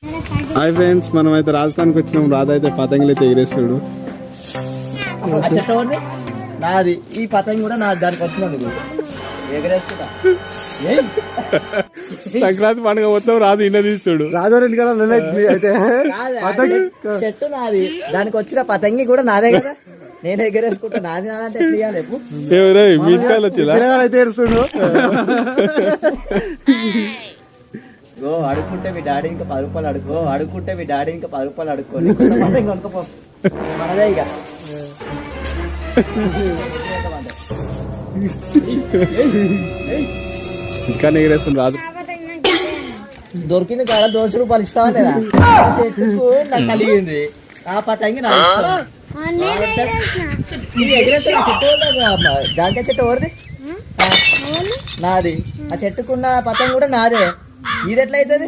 Hi friends, మనం అయితే రాజస్థాన్కి వచ్చినాం. రాధ అయితే పతంగులు అయితే ఎగిరేస్తాడు. ఆ చెట్టు ఎవరిది? నాది. ఈ పతంగి కూడా నాది. దానికి వచ్చినందుకు ఎగరేసుకుంటా. సంక్రాంతి పండుగ మొత్తం రాజు ఇన్న తీస్తాడు. రాజారెడ్డి కదా అయితే చెట్టు నాది, దానికి వచ్చిన పతంగి కూడా నాదే కదా. నేను ఎగరేసుకుంటా. నాది నాదంటే ఎట్లా ఇవ్వాలి రేపు? మీకాయలు వచ్చిందా అయితే ఏడుస్తుండు. గో అడుక్కుంటే మీ డాడీ ఇంకా 10 రూపాయలు అడుక్కో. అడుక్కుంటే మీ డాడీ ఇంకా 10 రూపాయలు అడుక్కోండి. పతంగి కొనుక్కో మనదే ఇక. ఇంకా ఎగిరేస్తుంది రాజు. దొరికింది కదా, 200 రూపాయలు ఇస్తావా లేదా? చెట్టుకు నాకు కలిగింది ఆ పతంగి నా జాంకాయ చెట్టు ఎవరిది? నాది. ఆ చెట్టుకున్న పతంగి కూడా నాదే. ఇది ఎట్లయితుంది?